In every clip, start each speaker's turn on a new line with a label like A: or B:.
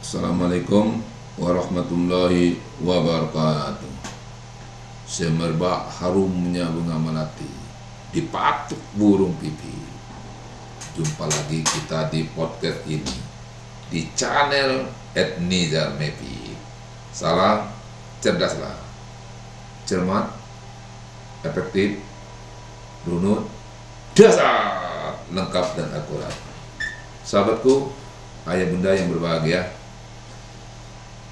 A: Assalamualaikum warahmatullahi wabarakatuh. Semerbak harumnya bunga melati, dipatuk burung pipi. Jumpa lagi kita di podcast ini, di channel Nizar Mepi. Salam cerdaslah, cermat, efektif, runut, dasar, lengkap dan akurat. Sahabatku, ayah bunda yang berbahagia,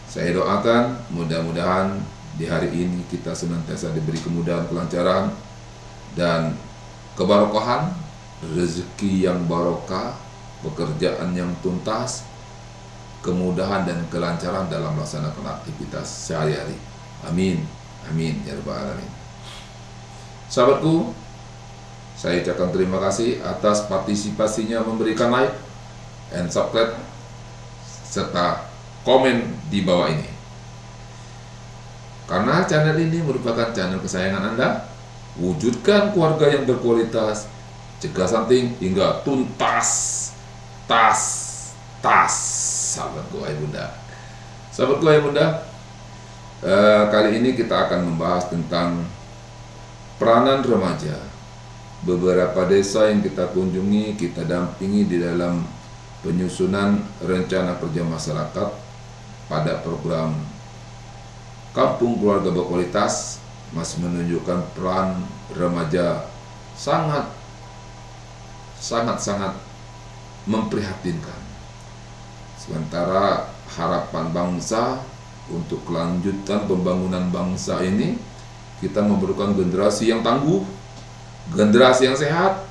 A: saya doakan mudah-mudahan di hari ini kita senantiasa diberi kemudahan, kelancaran, dan kebarokahan, rezeki yang barokah, pekerjaan yang tuntas, kemudahan dan kelancaran dalam melaksanakan aktivitas sehari-hari. Amin, amin ya rabbal alamin. Sahabatku, saya ucapkan terima kasih atas partisipasinya memberikan like and subscribe serta komen di bawah ini. Karena channel ini merupakan channel kesayangan Anda, wujudkan keluarga yang berkualitas, cegah stunting hingga tuntas, sahabatku ayah bunda. Sahabatku ayah bunda, kali ini kita akan membahas tentang peranan remaja. Beberapa desa yang kita kunjungi, kita dampingi di dalam penyusunan rencana kerja masyarakat pada program Kampung Keluarga Berkualitas masih menunjukkan peran remaja sangat memprihatinkan. Sementara harapan bangsa untuk kelanjutan pembangunan bangsa ini, kita memerlukan generasi yang tangguh, generasi yang sehat,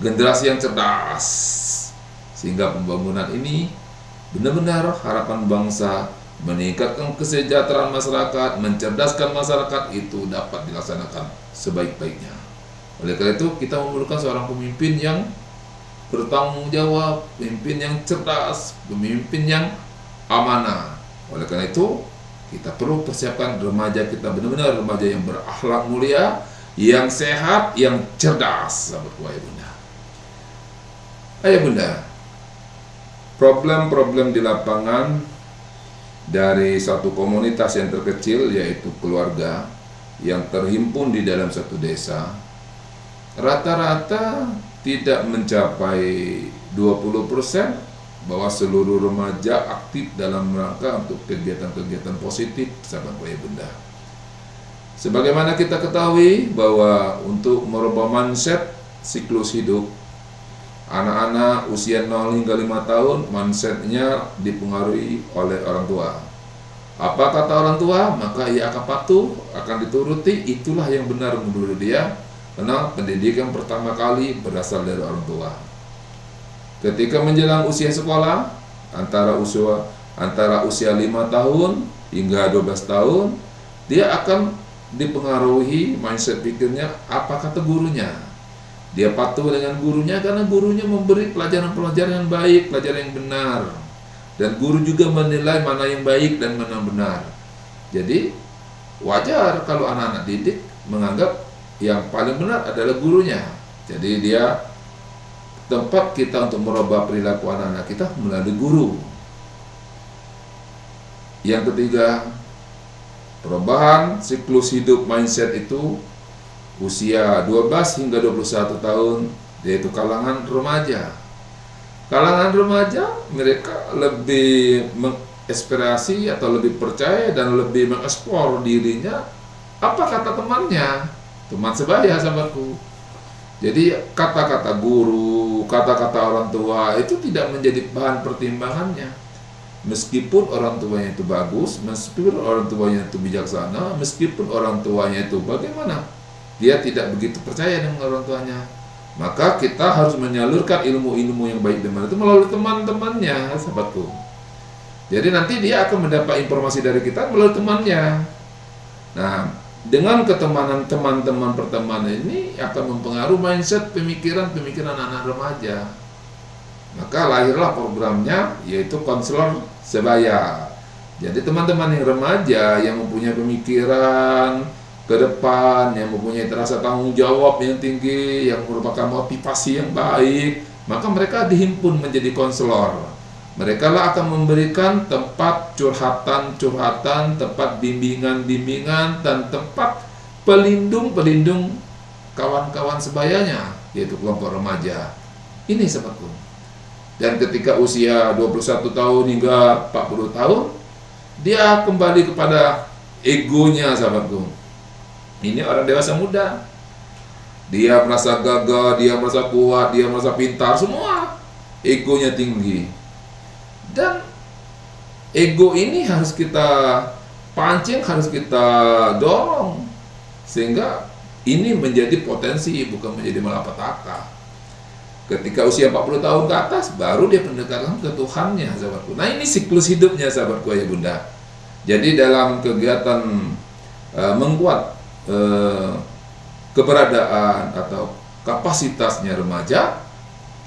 A: generasi yang cerdas, sehingga pembangunan ini benar-benar harapan bangsa meningkatkan kesejahteraan masyarakat, mencerdaskan masyarakat itu dapat dilaksanakan sebaik-baiknya. Oleh karena itu, kita memerlukan seorang pemimpin yang bertanggung jawab, pemimpin yang cerdas, pemimpin yang amanah. Oleh karena itu, kita perlu persiapkan remaja kita benar-benar remaja yang berakhlak mulia, yang sehat, yang cerdas, sahabatku ayah bunda. Ayah bunda, problem-problem di lapangan dari satu komunitas yang terkecil, yaitu keluarga yang terhimpun di dalam satu desa, rata-rata tidak mencapai 20% bahwa seluruh remaja aktif dalam rangka untuk kegiatan-kegiatan positif, sahabat ayah bunda. Sebagaimana kita ketahui bahwa untuk merubah mindset siklus hidup, anak-anak usia 0 hingga 5 tahun mindsetnya dipengaruhi oleh orang tua. Apa kata orang tua, maka ia akan patuh, akan dituruti. Itulah yang benar menurut dia, karena pendidikan pertama kali berasal dari orang tua. Ketika menjelang usia sekolah, antara usia 5 tahun hingga 12 tahun, dia akan dipengaruhi mindset pikirnya apa kata gurunya. Dia patuh dengan gurunya karena gurunya memberi pelajaran-pelajaran yang baik, pelajaran yang benar. Dan guru juga menilai mana yang baik dan mana yang benar. Jadi wajar kalau anak-anak didik menganggap yang paling benar adalah gurunya. Jadi dia tempat kita untuk merubah perilaku anak-anak kita melalui guru. Yang ketiga, perubahan siklus hidup mindset itu usia 12 hingga 21 tahun, yaitu kalangan remaja. Kalangan remaja, mereka lebih menginspirasi atau lebih percaya dan lebih mengeksplor dirinya. Apa kata temannya? Teman sebaya, sahabatku. Jadi kata-kata guru, kata-kata orang tua itu tidak menjadi bahan pertimbangannya. Meskipun orang tuanya itu bagus, meskipun orang tuanya itu bijaksana, meskipun orang tuanya itu bagaimana, dia tidak begitu percaya dengan orang tuanya. Maka kita harus menyalurkan ilmu-ilmu yang baik dan benar itu melalui teman-temannya, sahabatku. Jadi nanti dia akan mendapat informasi dari kita melalui temannya. Nah, dengan ketemanan teman-teman pertemanan ini akan mempengaruhi mindset pemikiran anak-anak remaja. Maka lahirlah programnya, yaitu konselor sebaya. Jadi teman-teman yang remaja yang mempunyai pemikiran ke depan, yang mempunyai rasa tanggung jawab yang tinggi, yang merupakan motivasi yang baik, maka mereka dihimpun menjadi konselor. Mereka lah akan memberikan tempat curhatan-curhatan, tempat bimbingan-bimbingan, dan tempat pelindung-pelindung kawan-kawan sebayanya, yaitu kelompok remaja. Ini sahabatku. Dan ketika usia 21 tahun hingga 40 tahun, dia kembali kepada egonya, sahabatku. Ini orang dewasa muda. Dia merasa gagah, dia merasa kuat, dia merasa pintar, semua egonya tinggi. Dan ego ini harus kita pancing, harus kita dorong, sehingga ini menjadi potensi, bukan menjadi malapetaka. Ketika usia 40 tahun ke atas, baru dia pendekatan ke Tuhannya, sahabatku. Nah, ini siklus hidupnya, sahabatku ayah bunda. Jadi dalam kegiatan membuat keberadaan atau kapasitasnya remaja,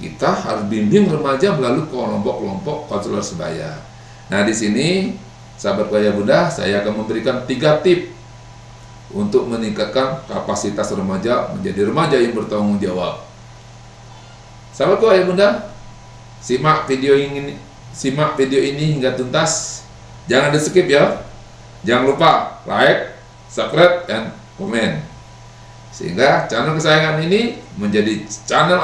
A: kita harus bimbing remaja melalui kelompok-kelompok konselor sebaya. Nah, di sini sahabatku ayah bunda, saya akan memberikan 3 tip untuk meningkatkan kapasitas remaja menjadi remaja yang bertanggung jawab. Sahabatku ayah bunda, simak video ini hingga tuntas. Jangan di skip ya. Jangan lupa like, subscribe, dan komen, sehingga channel kesayangan ini menjadi channel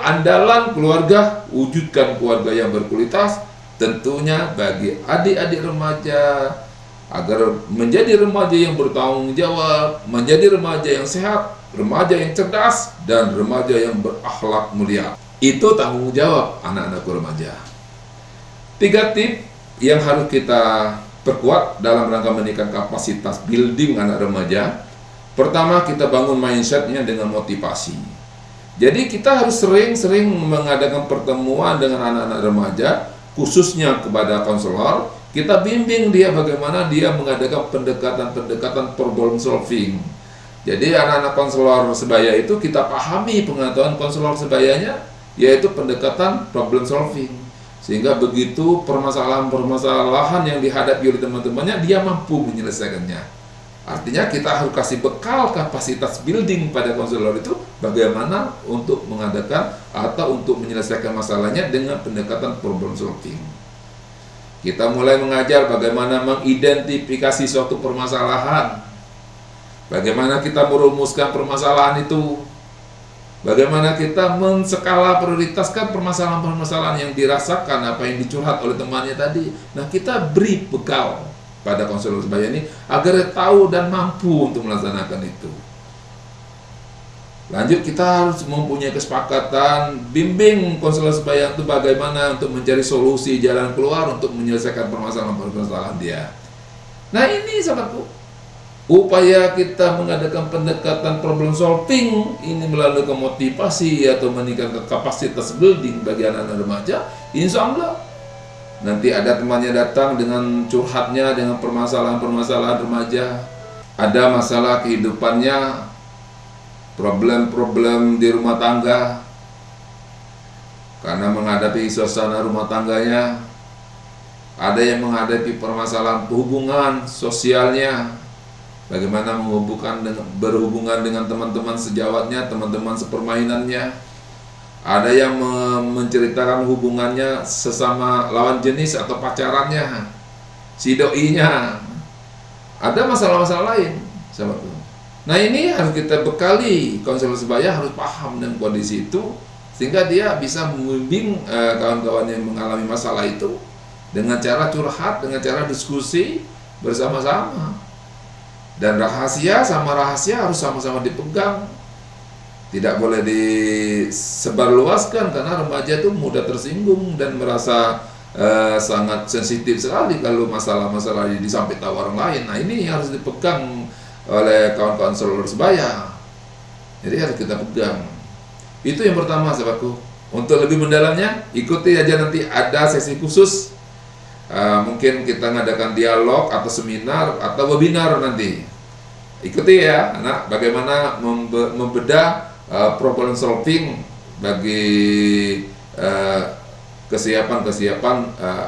A: andalan keluarga. Wujudkan keluarga yang berkualitas, tentunya bagi adik-adik remaja, agar menjadi remaja yang bertanggung jawab, menjadi remaja yang sehat, remaja yang cerdas, dan remaja yang berakhlak mulia. Itu tanggung jawab anak-anakku remaja. 3 tip yang harus kita perkuat dalam rangka meningkatkan kapasitas building anak remaja. Pertama, kita bangun mindsetnya dengan motivasi. Jadi kita harus sering-sering mengadakan pertemuan dengan anak-anak remaja, khususnya kepada konselor. Kita bimbing dia bagaimana dia mengadakan pendekatan problem solving. Jadi anak-anak konselor sebaya itu kita pahami pengetahuan konselor sebayanya, yaitu pendekatan problem solving. Sehingga begitu permasalahan-permasalahan yang dihadapi oleh teman-temannya, dia mampu menyelesaikannya. Artinya kita harus kasih bekal kapasitas building pada konselor itu, bagaimana untuk mengadakan atau untuk menyelesaikan masalahnya dengan pendekatan problem solving. Kita mulai mengajar bagaimana mengidentifikasi suatu permasalahan, bagaimana kita merumuskan permasalahan itu, bagaimana kita menskala prioritaskan permasalahan-permasalahan yang dirasakan, apa yang dicurhat oleh temannya tadi. Nah, kita beri bekal pada konselor sebaya ini agar dia tahu dan mampu untuk melaksanakan itu. Lanjut, kita harus mempunyai kesepakatan bimbing konselor sebaya itu bagaimana untuk mencari solusi jalan keluar untuk menyelesaikan permasalahan-permasalahan dia. Nah, ini sahabatku, upaya kita mengadakan pendekatan problem solving ini melalui motivasi atau meningkatkan kapasitas building bagi anak-anak remaja. Insya Allah nanti ada temannya datang dengan curhatnya, dengan permasalahan-permasalahan remaja, ada masalah kehidupannya, problem-problem di rumah tangga, karena menghadapi suasana rumah tangganya, ada yang menghadapi permasalahan hubungan sosialnya, bagaimana berhubungan dengan teman-teman sejawatnya, teman-teman sepermainannya. Ada yang menceritakan hubungannya sesama lawan jenis atau pacarannya, si doinya. Ada masalah-masalah lain, sahabatku. Nah, ini harus kita bekali, konselor sebaya harus paham dengan kondisi itu, sehingga dia bisa membimbing kawan-kawan yang mengalami masalah itu dengan cara curhat, dengan cara diskusi bersama-sama. Dan rahasia sama rahasia harus sama-sama dipegang, tidak boleh disebarluaskan, karena remaja itu mudah tersinggung dan merasa sangat sensitif sekali kalau masalah-masalah disampaikan orang lain. Nah, ini harus dipegang oleh kawan-kawan konselor sebaya. Jadi harus kita pegang. Itu yang pertama, sahabatku. Untuk lebih mendalamnya, ikuti aja, nanti ada sesi khusus. Mungkin kita ngadakan dialog atau seminar atau webinar nanti. Ikuti ya, anak, bagaimana membedah problem solving bagi kesiapan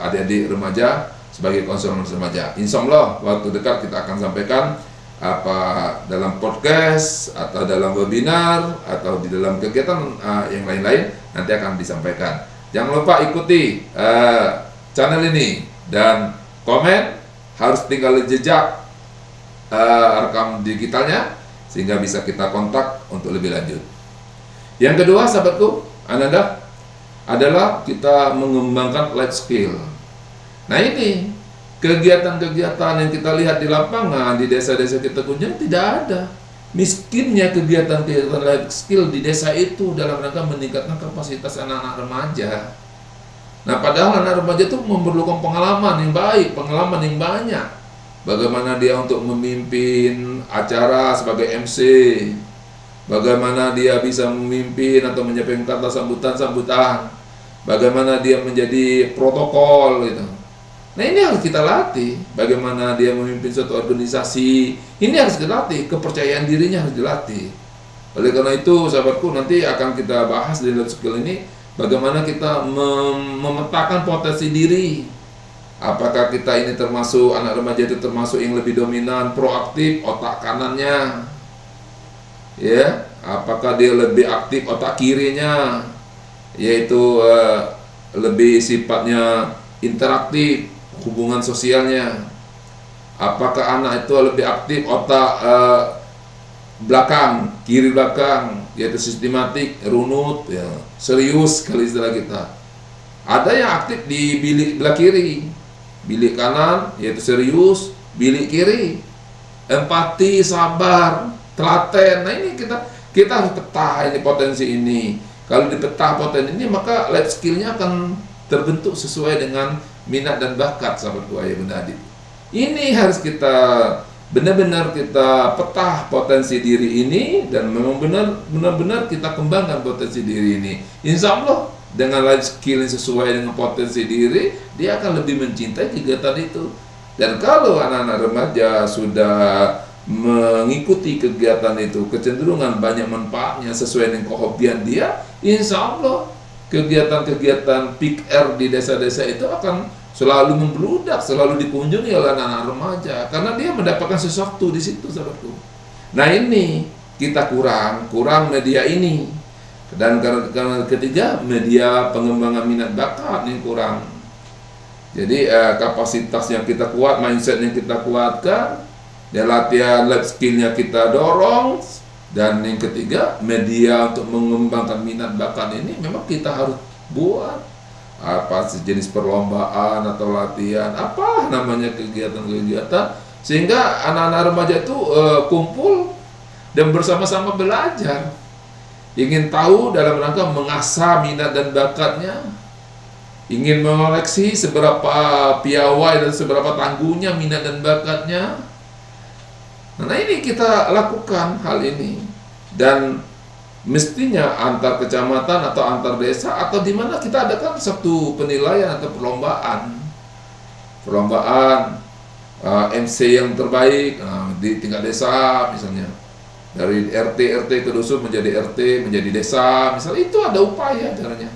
A: adik-adik remaja sebagai konselor remaja. Insya Allah waktu dekat kita akan sampaikan apa dalam podcast atau dalam webinar atau di dalam kegiatan yang lain-lain, nanti akan disampaikan. Jangan lupa ikuti channel ini, dan komen, harus tinggal jejak rekam digitalnya sehingga bisa kita kontak untuk lebih lanjut. Yang kedua, sahabatku, Ananda, adalah kita mengembangkan life skill. Nah, ini kegiatan-kegiatan yang kita lihat di lapangan, di desa-desa kita kunjungi, tidak ada. Miskinnya kegiatan-kegiatan life skill di desa itu dalam rangka meningkatkan kapasitas anak-anak remaja. Nah, padahal anak remaja itu memerlukan pengalaman yang baik, pengalaman yang banyak. Bagaimana dia untuk memimpin acara sebagai MC, bagaimana dia bisa memimpin atau menyampaikan kata sambutan-sambutan, bagaimana dia menjadi protokol gitu. Nah, ini harus kita latih. Bagaimana dia memimpin suatu organisasi, ini harus dilatih. Kepercayaan dirinya harus dilatih. Oleh karena itu, sahabatku, nanti akan kita bahas di life skill ini, bagaimana kita memetakan potensi diri. Apakah kita ini termasuk, anak remaja itu termasuk yang lebih dominan, proaktif, otak kanannya, ya? Apakah dia lebih aktif otak kirinya, yaitu lebih sifatnya interaktif, hubungan sosialnya? Apakah anak itu lebih aktif otak belakang, kiri belakang, yaitu sistematik, runut, ya, serius kalau istilah kita. Ada yang aktif di bilik belah kiri, bilik kanan yaitu serius, bilik kiri empati, sabar, telaten. Nah, ini kita harus peta ini potensi ini. Kalau dipeta potensi ini, maka life skillnya akan terbentuk sesuai dengan minat dan bakat, sahabatku ayah bunda adik. Ini harus kita benar-benar kita peta potensi diri ini, dan memang benar-benar kita kembangkan potensi diri ini. Insya Allah dengan life skill yang sesuai dengan potensi diri, dia akan lebih mencintai kegiatan itu. Dan kalau anak-anak remaja sudah mengikuti kegiatan itu, kecenderungan banyak manfaatnya sesuai dengan kehobian dia, insya Allah kegiatan-kegiatan peak air di desa-desa itu akan selalu membludak, selalu dikunjungi oleh anak-anak remaja, karena dia mendapatkan sesuatu di situ, sahabatku. Nah, ini kita kurang media ini. Dan karena ketiga, media pengembangan minat bakat yang kurang. Jadi kapasitas yang kita kuat, mindset yang kita kuatkan, dan latihan life skillnya kita dorong. Dan yang ketiga, media untuk mengembangkan minat bakat ini memang kita harus buat apa sejenis perlombaan atau latihan, apa namanya, kegiatan-kegiatan, sehingga anak-anak remaja itu kumpul dan bersama-sama belajar. Ingin tahu dalam rangka mengasah minat dan bakatnya, ingin mengoreksi seberapa piawai dan seberapa tangguhnya minat dan bakatnya. Nah, ini kita lakukan hal ini, dan mestinya antar kecamatan atau antar desa atau di mana kita adakan satu penilaian atau perlombaan MC yang terbaik di tingkat desa misalnya. Dari RT ke dusun menjadi RT, menjadi desa, misalnya, itu ada upaya caranya.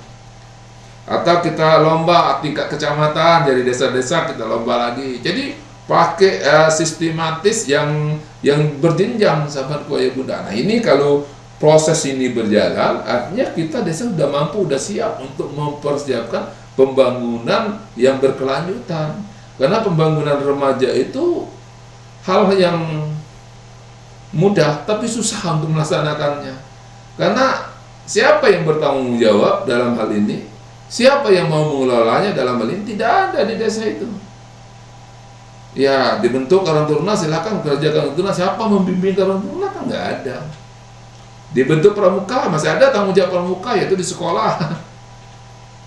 A: Atau kita lomba tingkat kecamatan, dari desa-desa kita lomba lagi. Jadi pakai sistematis yang berjenjang, sahabatku ayah bunda. Nah, ini kalau proses ini berjalan, artinya kita desa sudah mampu, sudah siap untuk mempersiapkan pembangunan yang berkelanjutan. Karena pembangunan remaja itu hal yang mudah, tapi susah untuk melaksanakannya. Karena siapa yang bertanggung jawab dalam hal ini? Siapa yang mau mengelolanya dalam hal ini? Tidak ada di desa itu. Ya, dibentuk Karang Taruna, silakan kerja Karang Taruna. Siapa membimbing Karang Taruna? Kan nggak ada. Dibentuk pramuka, masih ada tanggung jawab pramuka, yaitu di sekolah.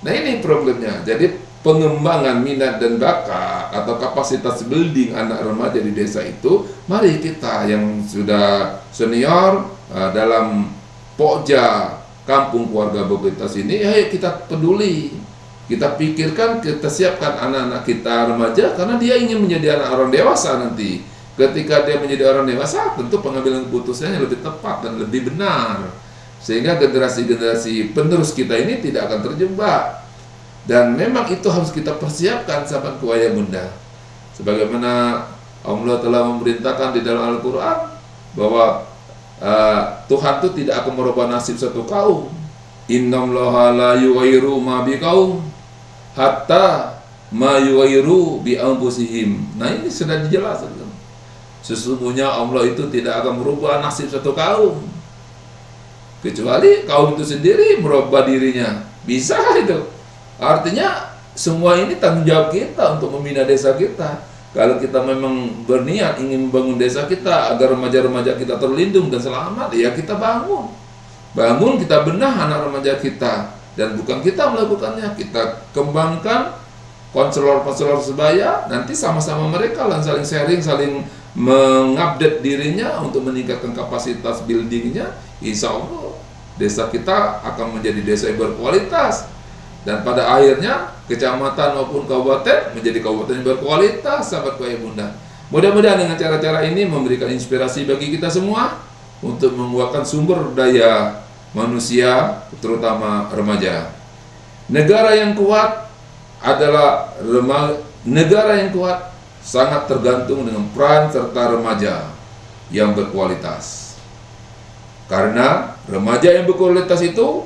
A: Nah, ini problemnya. Jadi pengembangan minat dan bakat atau kapasitas building anak remaja di desa itu, mari kita yang sudah senior dalam Pokja Kampung Keluarga Bogoritas ini, ayo kita peduli, kita pikirkan, kita siapkan anak-anak kita remaja, karena dia ingin menjadi anak orang dewasa nanti. Ketika dia menjadi orang dewasa, tentu pengambilan keputusannya lebih tepat dan lebih benar, sehingga generasi-generasi penerus kita ini tidak akan terjebak. Dan memang itu harus kita persiapkan, sahabatku ayah bunda. Sebagaimana Allah telah memerintahkan di dalam Al-Quran bahwa Tuhan itu tidak akan merubah nasib satu kaum, Innallaha la yughayyiru ma biqaum hatta ma yughayyiru bi anfusihim. Nah, ini sudah dijelaskan. Sesungguhnya Allah itu tidak akan merubah nasib satu kaum kecuali kaum itu sendiri merubah dirinya. Bisa itu. Artinya semua ini tanggung jawab kita untuk membina desa kita. Kalau kita memang berniat ingin membangun desa kita agar remaja-remaja kita terlindung dan selamat, ya kita bangun. Bangun, kita benah anak remaja kita. Dan bukan kita melakukannya, kita kembangkan konselor-konselor sebaya, nanti sama-sama mereka lah saling sharing, saling mengupdate dirinya untuk meningkatkan kapasitas buildingnya. Insya Allah desa kita akan menjadi desa yang berkualitas, dan pada akhirnya kecamatan maupun kabupaten menjadi kabupaten yang berkualitas, sahabat ayah bunda. Mudah-mudahan dengan cara-cara ini memberikan inspirasi bagi kita semua untuk menguatkan sumber daya manusia, terutama remaja. Negara yang kuat adalah negara yang kuat sangat tergantung dengan peran serta remaja yang berkualitas. Karena remaja yang berkualitas itu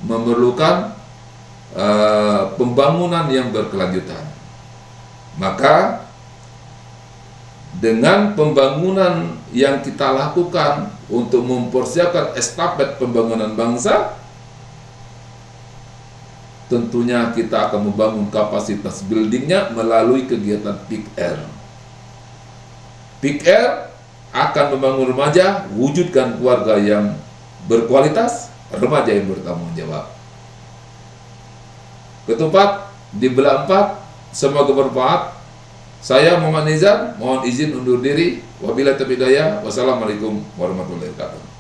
A: memerlukan pembangunan yang berkelanjutan. Maka dengan pembangunan yang kita lakukan untuk mempersiapkan estafet pembangunan bangsa, tentunya kita akan membangun kapasitas buildingnya melalui kegiatan PIKR. PIKR akan membangun remaja, wujudkan keluarga yang berkualitas, remaja yang bertanggung jawab. Ketupat di belah 4, semoga bermanfaat. Saya Muhammad Nizam, mohon izin undur diri. Wabillahi taufiq hidayah. Wassalamualaikum warahmatullahi wabarakatuh.